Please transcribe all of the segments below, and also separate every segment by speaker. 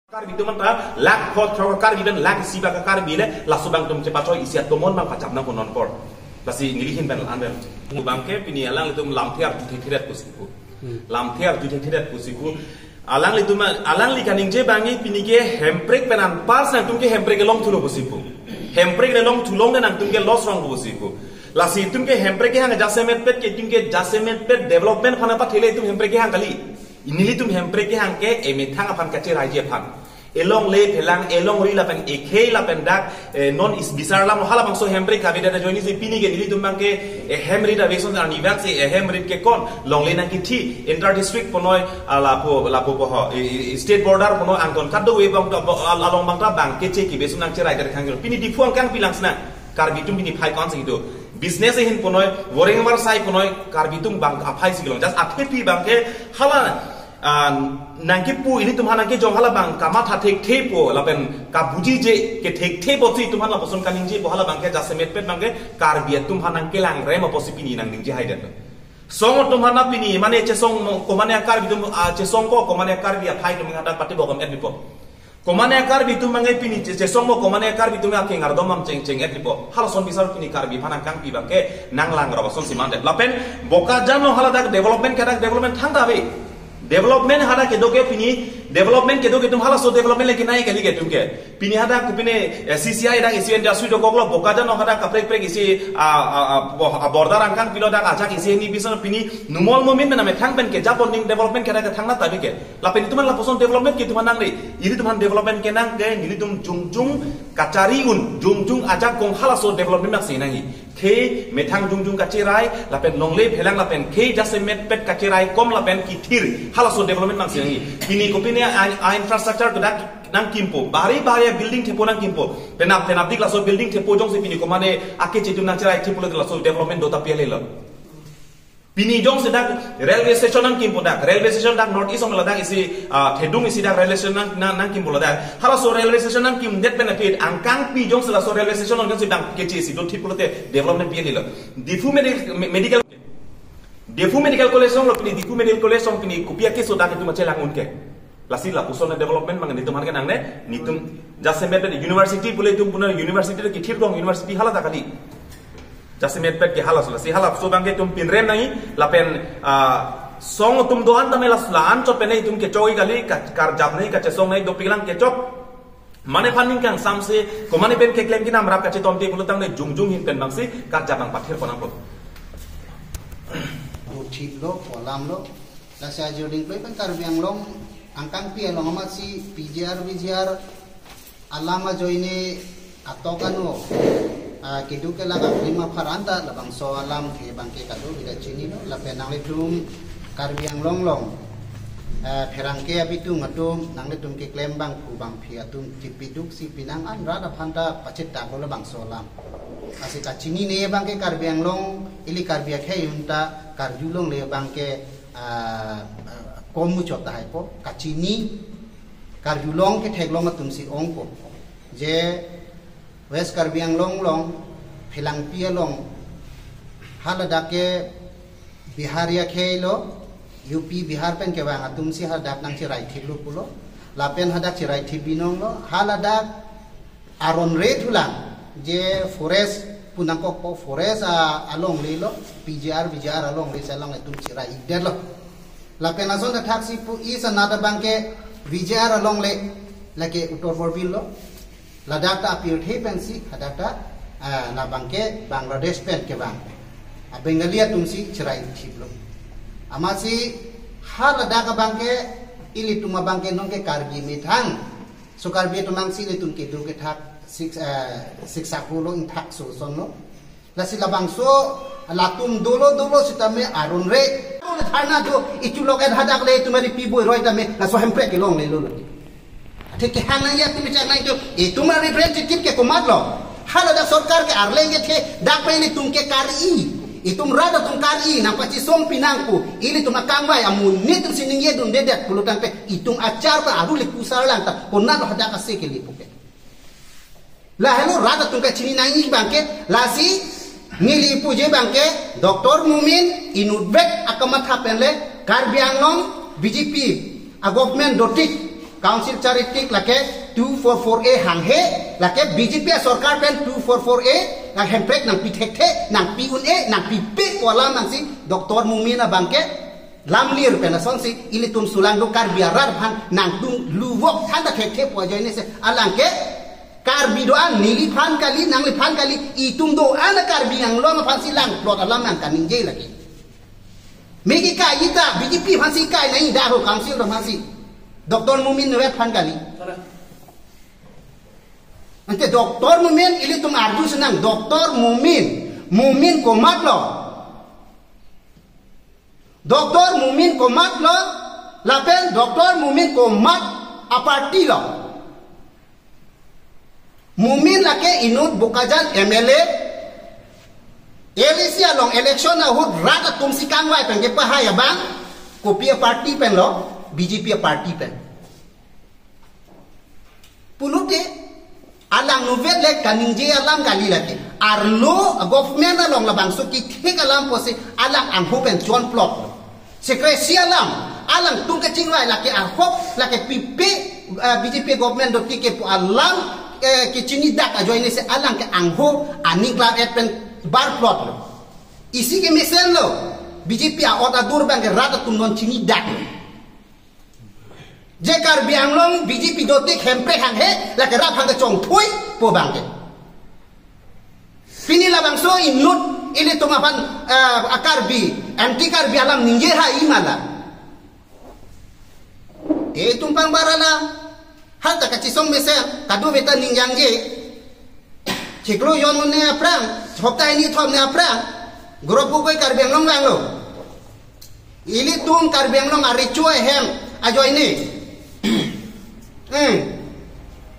Speaker 1: Karbi tu manta lak pot thau karbi ben lak siba ka karbi le la subang tum cepat choi isiat tomon mang pacap na konon por lasi ngilihin ben andel bangke pini alang itu lamtiar tu thiret kusiku lamtiar tu thiret kusiku alang itu alang li kaning je bangi pini ke hemprek benan pas na tumke hemprek long thulo kusiku hemprek le long thulong na tumke los rong kusiku lasi tumke hemprek hang jasemet pet ke tumke jasemet pet development khana pa thele tum hemprek hang kali inili tum hemprek hang ke emithang apan kache raje phan elong le pelang elong ri la pen ekhe la pen dak non is bisar lam hala bang so hembrek ka beda joini si pini ge nili tumbang ke hemri da beson an event se hemrit ke kon long le na ki thi inter district ponoi la po ho state border ponoi angton kaddo we bang along bang ta bang ke che ki beson ang cherai der khang pini di fuang kang pilang sna karbi tum pini phai kon se do business hin ponoi boring mar sai ponoi karbi tum bang aphai sigilong just athe pi bang ke hala nangki pu ini tumhana ke jong hala bang kama tha thek the po lapen ka buji je ke thek the po ti tumhana poson kaning je bo hala bang ke jasemet pet bang ke karbiat tumhana ke lang rema posipini nang ning je haidet song tumhana pini mane che song ko mane karbi tum che song ko mane karbi a phai tum ngada pati bogam et bipo ko mane karbi tum mangai pini che song ko mane karbi tum ake ngar domam cheng cheng et bipo hala son bisar pini karbi phana kang pi bang ke nang lang ro son siman det lapen boka jano hala dak development thang da be development hada ke doge pini development ke doge tum hala so development leki nai kali ke tum ke pini hada ku pini CCI da isi industry do koklo bokaja no hada kaprek prek isi bordar angkang pilo da ajak isi ni bisa pini numol momen mena me thang ben ke japon ning development ke da thang na tabi ke la pini tuman la poson development ke tuman nang ri ini tuman development ke nang ke nili tum jungjung kacari un jungjung ajak kong hala so development mak sinangi ke methang jungjung kacirai la pen longle phelang la pen ke jasemet pet kacirai kom la pen ki thir hala so development mang sinangi pini ko pini a infrastructure ko dak nang kimpo bari building thepo nang kimpo penap dik la so building thepo jong se pini ko mane ake chitum nang cirai thepo la so development do ta piale lo pini jong se dak railway station nang kimpo dak railway station dak north east ong la dak isi thedung isi dak railway station nang kimpo la dak hala so railway station nang kim net benefit angkang pi jong se la so railway station nang se dang ke chi isi do thepo te development piale lo difu medical Defu medical college song pini diku medical college song pini kupia ke soda ke tu macam langun ke lasi la pusona development mang nitum harga nang ne nitum jasemet university pule tum puna university ke thir dong university hala ta kali jasemet pet ke hala lasi hala so bang ke tum pinrem nangi lapen song tum doan tame las laan chop penai tum ke choi kali kar jab nahi ka song nahi do pilang ke chop mane funding kang samse ko mane pen ke claim ki nam rap ka che tom te pulu tang ne jungjung hin pen bangsi kar jabang pathir konang ko
Speaker 2: Chip lo, polam lo, nasi ajoding play kan karbiang long, angkang pi long amat si PJR alama joine atau kanu, kidu ke laga lima paranda labang so alam ke bangke kadu bila cini lo, lapenang letum karbiang long, perangke abitu ngatum nang letum ke klembang ku bang pi atum tipiduk si pinangan rada panta pacet tak lo labang so alam. Asik kacini ne bangke karbiang long ili karbiak he yunta karjulong le bangke komu chota hai po kacini karjulong ke theglong atum si ong po je west karbiang long philang pia long halada ke biharia khelo UP bihar pen ke bang atum si hadak nang chirai thilu pulo lapen hadak chirai thibinong lo halada aron re thulang je forest punang ko forest along lilo PJR along le salong etum chira igder lo la penason da taxi pu is another banke VJR along le lake utor borbil lo la data appear the pensi hadata na banke Bangladesh pen ke bang bengalia tumsi chira igthip lo amasi hala daga banke ili tuma banke nongke karbi mithang so karbi tunang si le tunke duke thak siksa kulo intak so sono lasi labang so latum dolo sitame arun re thana do itulok ed hadak le tumari piboy roi tame la so hempre ke long le lo theke hana ya tumi chana jo e tumari representative ke komat lo hala da sarkar ke arlenge the dak pe ni tumke kari itum rada tum kari na pachi som pinangku ini tum akangwai amun ni tum sininge dun dedet pulutan pe itum acar pa aru le kusar lang ta konna lo hadak ase ke lipuke la hello rada tungka chini nangi bangke lasi ngili puje bangke Dr. Mumin inudbek akamat hapenle karbiang long BJP a government dotik council charitik lake 244A hanghe lake BJP sarkar pen 244A nang hemprek nang pitekte nang piune nang pipe wala nang si Dr. Mumina bangke lamlir pen son si ilitum sulang do kar biarar phan nang tum luwok thanda khekte po joine se alangke kar bidoan nili phan kali nang li phan kali itum do ana kar biang lo ma phan si lang plot alam nang kaning je lagi megi ka ita BJP phan si kai nai da ho council do phan si Dr. Mumin wet phan kali ante Dr. Mumin ilitum ardu senang Dr. Mumin komat lo Dr. Mumin komat lo lapen Dr. Mumin komat aparti lo Mumin lake inut bukajan MLA Elisia long election na hud rata tum si kangwai pen ke pahaya bang kopia party pen lo BJP party pen pulute alang nuvet le kaningje alam kali lake arlo government na long labang so ki thik alam pose alang angho pen chon plot sekresi alang tung ke chingwai lake ahop lake pipe BJP government do ki ke alam ke chini dak ajo ini se alang ke angho ani klar et pen bar plot lo isi ke mesen lo BJP a ota dur bang ke rata tum non chini dak je kar bianglong BJP do tik hempre hang he la ke rap hang ke chong thui po bang ke pini la bang so inut ini tuma pan akar bi anti kar bi alam ninje ha imala tumpang barala hal tak kachisong mesen kadu beta ningjang je chiklo yon ne aprang hopta ini thom ne aprang grup koi kar bianglong bang lo ili tum kar bianglong ari chue hem ajo ini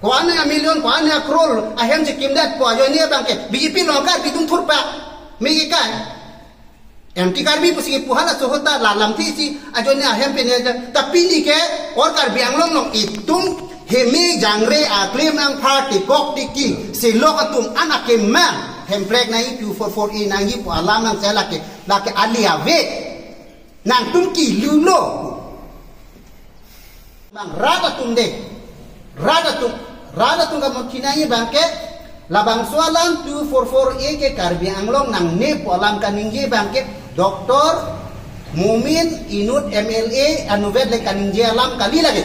Speaker 2: kuan a million kuan a crore a hem je kimdat po ajo ini bang ke BJP lokar bitung thurpa megi kai MT karbi pusi puhala sohota lalam thi si ajo ne a hem pe ne tapi ni ke or kar bianglong long itum hemi jangre a claim ang party kok tiki si lokatum anak ke man hemprek nai 244E nang hi po alam nang sela ke lake alia ve nang tum ki lulo bang rada tum ga mokhinai bang ke labang soalan 244A ke karbi anglong nang ne po alam kaningje bang ke Dr. Mumin inut MLA anuvet le kaningje alam kali lagi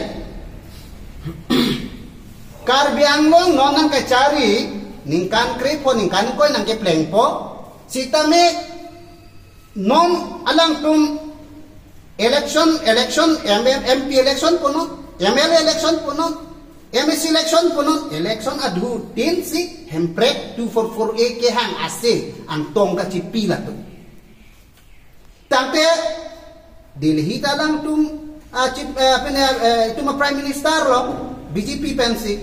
Speaker 2: Karbi anglong nonang ke cari ningkan kripo ningkan koi nang ke plengpo sitame non alang tum election MP election puno MLA election puno MSC election puno election adu tin si hemprek 244A ke hang ase antong ka cipi la tu tante Delhi talang tum tuma prime minister lo BJP pensi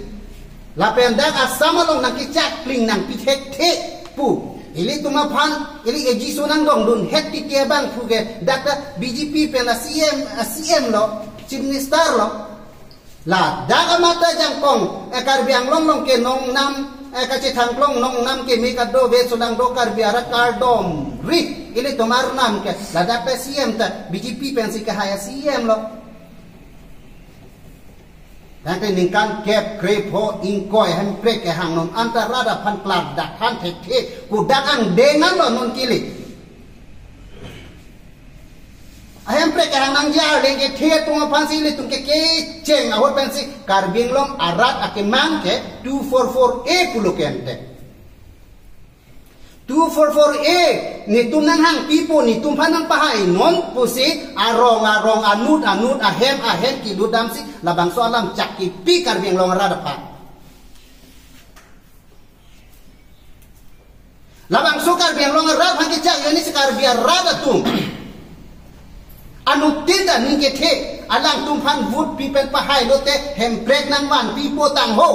Speaker 2: lapen dak asama long nang kicak pling nang pitek te pu ili tuma phan ili eji sonang dong dun het ti ke bang pu ke dak BJP pen CM lo chief minister lo la dak mata jangkong karbi anglong long ke nong nam kache thangklong nong nam ke mi ka do ve sonang do karbi ara kardom ri ili tomar nam ke la dak CM ta BJP pensi ke haya CM lo Nanti ningkan kep krepo ingkoi hemprek ke hang nom antara da pan plat dak han theke kudak ang dengan lo non kili hemprek ke hang nang jar deng ke the tung pan sili tung ke cheng ahor pensi karbing long arat ake mang ke 244A pulukente 244A ni tum nang hang pipo ni tum panang pahai non pusi arong anut ahem ki dudam si labang soalam caki pi karbing long radapan labang so karbing long rad hang cak yani sekar biar radatum anut tinda ning ke the alang tum pan vut people pahai lote hemprek nang wan pipo tang ho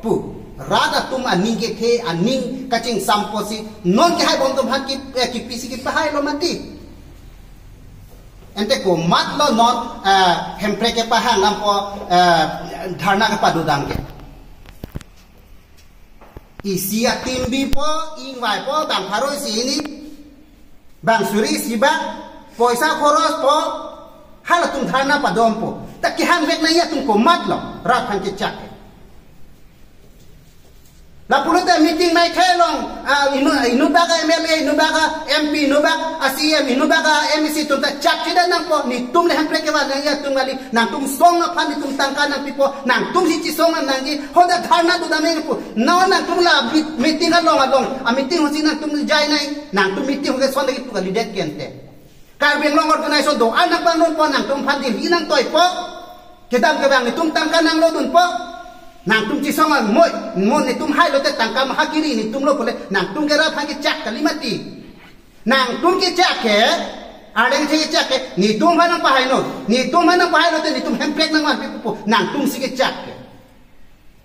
Speaker 2: pu rada tum aning ke the aning kacing samposi non ke hai bom tum han ki pisi ki pahai lo mati ente ko mat lo non hemprek ke pahang lampo dharna ke padudang ke isia timbi po ingwai po bang pharoi si ini bang suri siba poisa khoros po halatum dharna padom po tak kihang vek na ya tum ko mat lo rat hang ke chak la puluta meeting mai thelong inu baga MLA inu baga MP inu baga ACM inu baga MEC tum ta chak kida nang po ni tum le hang preke wa nang ya tum gali nang tum song na phan ni tum tangka nang pipo nang tum si chi song nang gi hoda dharna du da me pu na nang tum la meeting along a meeting ho si nang tum jai nai nang tum meeting ho ke son lagi tu gali det kente Karbeng long organization do anak bang non po nang tum phan dil hinang toy po kedam ke bang ni tum tangka nang lo dun po nang tum chi song moi mon ni tum hai lo te tangka ma hakiri ni tum lo pole nang tum gera phan ke chak kalimati nang tum ke chak ke adeng che chak ke ni tum hanang pa hai no ni tum hanang pa hai lo te ni tum hemplek nang man pu nang tum si ke chak ke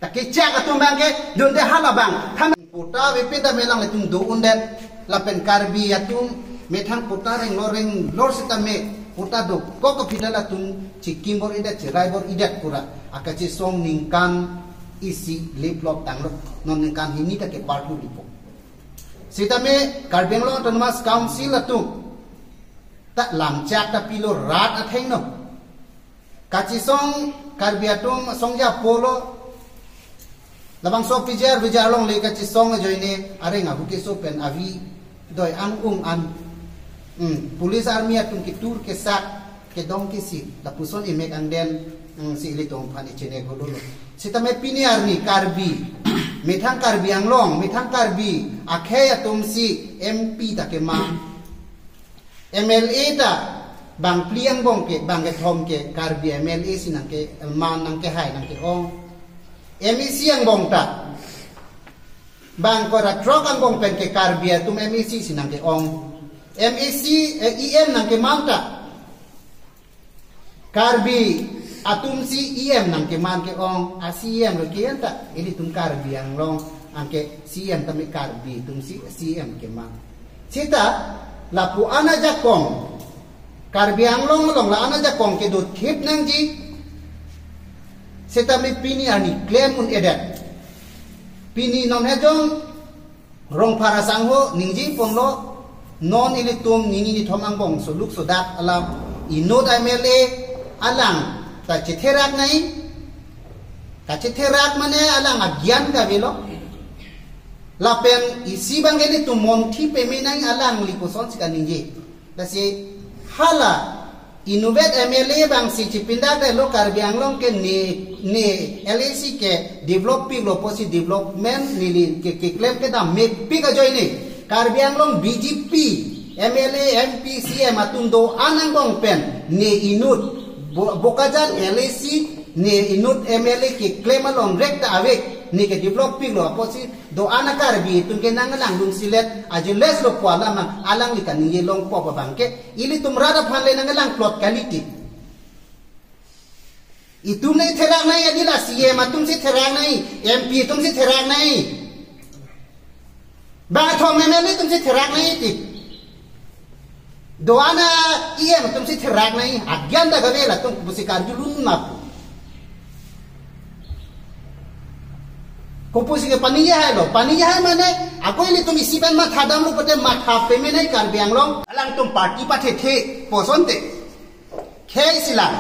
Speaker 2: ta ke chak atum bang ke don de hala bang tham puta we pe da melang le tum do undet la pen karbi atum me thang puta reng lor sita me puta do ko phidala tum chikim bor ida chirai bor ida pura akachi song ningkan isi leplop tanglo non ningkan hini ta ke partu lipo sita me Karbeng Long Autonomous Council atum ta lam chak ta pilo rat atheng no kachi song karbi atum songja polo labang so pijar long le kachi song joine arenga buke so pen avi doi ang an police army atum ki tur ke sak ke dong ke si la puson imek ang den si ili tong phani chene gololo sita me pini army karbi mithang karbi anglong mithang karbi akhe atum si MP ta ke ma MLA ta bang pliang bong ke bang ke thom ke karbi MLA sinang ke man nang ke hai nang ke ong MEC ang bong ta bang ko ra trok ang bong pen ke karbi atum MEC sinang ke ong MEC EM nang ke manta karbi atum si EM nang ke man ke ong ACM lo ke anta ili tum karbi ang long ang ke CM tami karbi tum si CM ke man sita la pu ana jakong karbi ang long la ana jakong ke do khip nang ji sita me pini ani claim un edat pini non hejong rong para sangho ningji ponglo non ilitum nini ni thomang bong so luk so dak alam inod MLA alang ta chitherak nai ta chitherak mane alang agyan ka belo lapen isi bangeli tu monthi pemenang alang likuson sikaninji tasi hala innovate MLA bang si chipinda de lo Karbi Anglong ke ne LAC ke developing lo posi development ni ke claim ke da make pi ka join Karbi Anglong BJP MLA MP CM atundo anang bong pen ne inut bokajan LAC ne inut MLA ke claim along rekta awek ni ke developing lo posi do ana Karbi tun ke nangalang dun silet ajules lo kwala ma alang likan ni long po pa bangke ili tumrada phanle nangalang plot quality itum nei therang nai adila CM atum si therang nai MP tum si therang nai bang thom MLA tum si therang nai ti do ana EM tum si therang nai agyan da gavela tum busikar julun na Komposi ke paniya hai lo paniya hai mane ako ili tum isiban ma thadam lo pate ma tha payment hai Karbi Anglong alang tum party pa the posonte khe sila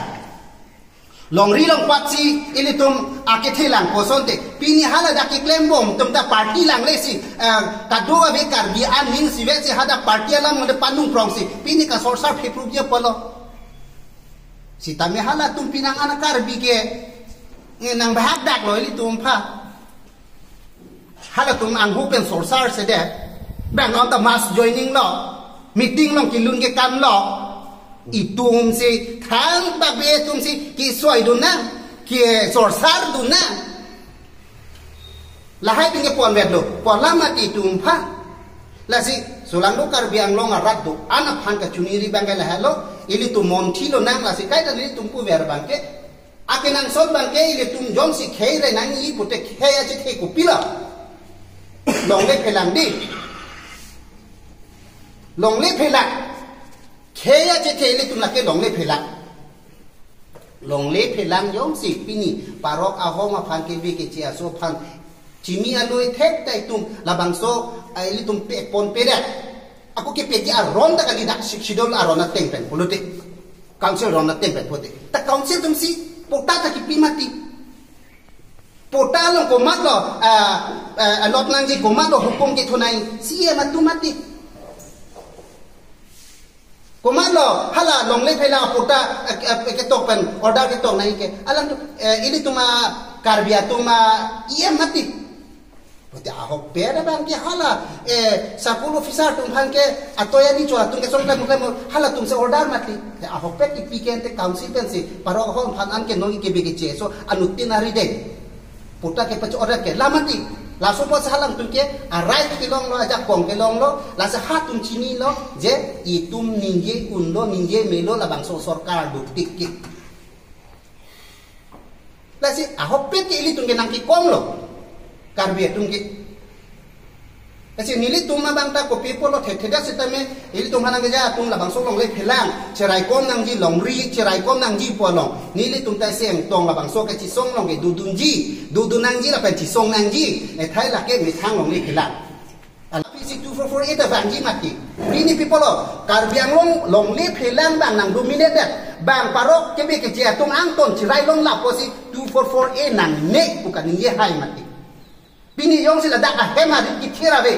Speaker 2: longri long patsi ili tum ake the lang posonte pini hala da ke claim bom tum da party lang le si kadu ave Karbi aning si ve se hada party alam mo de panung prong si pini ka sorsar phe proof je polo si tame hala tum pinang ana Karbi ke nang bahak dak lo ili tum pha hala tum ang hupen sorsar se de bang on the mass joining lo meeting long kilun ke kan lo itum si thang ba be tum si ki soi du na ki sorsar du na la hai pinge pon wet lo pon la ma ti tum pha la si sulang lo Karbi Anglong arat du ana phan ka chuniri bangal halo ili tum monthi lo nang la si kai ta li tum pu ver bangke ake nang son bangke ili tum jom si khei re nang i pute khei a che the ku pila long le phelang di long le phelang kheya che thele tum la ke long le phelang yom si pini parok ahoma phan ke bi ke chia so phan chimi aloi thek tai tum labang so ai li tum pe pon pe dat aku ke pe ja ron da kali dak shidol arona teng pen polote council ron na tempat pode ta council tum si pota ta ki primati pota long ko mat lo lot nang ji ko mat lo hukum ki thonai si e mati ko mat lo hala long le phela pota ke tok pen order ke tok nai ke alam tu ini tuma karbia tuma ie mati Pati ahok pera bang ki hala sapul officer tum bang ke atoya ni chwa tum ke song mo hala tum se order mati ahok pe ki pikente council pen se paro hon phan an ke nongi ke bege che so anutinari de puta ke pach order ke lamati la so po salam tum ke a right ki long lo aja kong ke long lo la sa hatum chini lo je itum ninje undo ninje melo la bang so sarkar du tik la si ahok pe ke ili tum ke nang ki kong lo Karbia tungki. Kasi nili tuma bang ta ko people lo theda sitame ili tum hanang ja tum la bang so long le phelang cherai kom nang ji long ri cherai kom nang ji po long nili tum ta sem tong la bang so ka chi song long ge du nang ji la pa chi song nang ji e thai la ke mi thang long le phelang al PC 2448 ta bang ji mati ini people lo karbiang long le phelang bang nang dominate bang parok ke be ke je tum ang ton cherai long la po si 2448 nang ne bukan ni ye hai mati Bini yong sila dak ahema di kira be,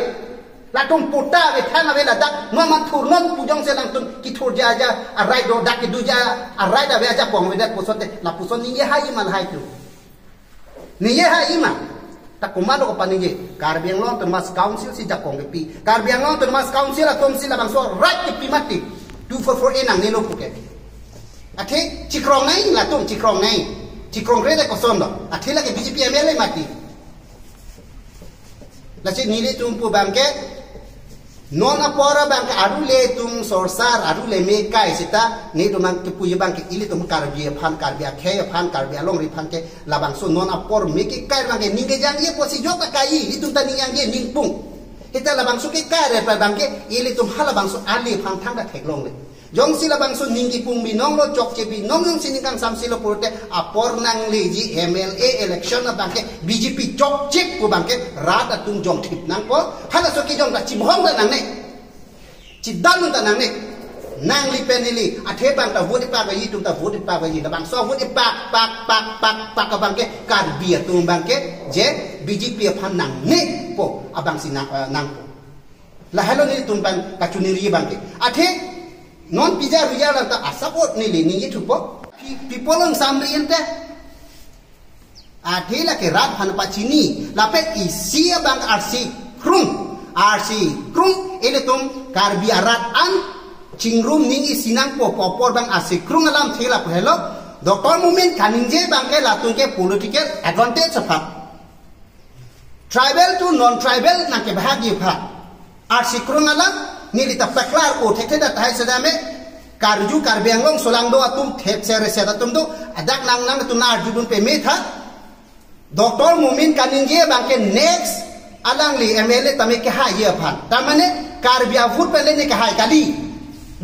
Speaker 2: latung puta be thana be la dak noman thur non pujong sila tung kitur jaja arai do dak du ja arai da be aja pong be dak pusote la puson ni ye hai man hai tu, ni ye hai man tak kumado ko paninge karbiang long termas council si jakong ke pi karbiang long termas council la tom sila bangso right ke pi mati 2448 nang nelo puke, ate cikrong nai la tum cikrong rede ko sondo ate la ke BJP MLA mati. Lasi nili tumpu bangke non apora bangke aru le tum sorsar aru le me kai sita ni tumang kepuye bangke ili tum karbia khe phan karbia long ri phan ke labang so non apor me ke kai bangke ninge jang ye posi jok kai ili tum tani yang ye ningpung kita labang so ke kai re pa bangke ili tum hala bang so ali phang thang da thek long le jong sila bang so ningi pung bi nong lo chok che bi nong yung sinikang sam sila purte apor nang leji MLA election na bangke BJP chok chip ko bangke rata tung jong thip nang ko hala so ki jong da chi bhong da nang ne chi dan da nang ne nang li penili athe bang ta vote pa ga yi tum ta vote pa ga yi da bang so vote pak ka bangke kar bia tum bangke je BJP phan nang ne po abang sinang nang po la halo ni tum bang ka chuniri bangke athe non pija ruya la ta support ni le ni itu po people on samri ente adela ke rat han pachini la pet isia bang RC krum ele tum karbi arat an chingrum ni sinang po popor bang RC krum alam thela phelo doktor moment kaninje bang ke la tung ke political advantage pha tribal to non tribal na ke bahagi pha RC krum alam nili ta paklar ko thekhe da thai sadame karju karbiang long solang do atum thep sere se da tum do adak nang tum na arjun pe me tha doktor mumin kaninge bangke next alang li MLA tame ke ha ye phan tamane karbia vote pe le ne ke ha kali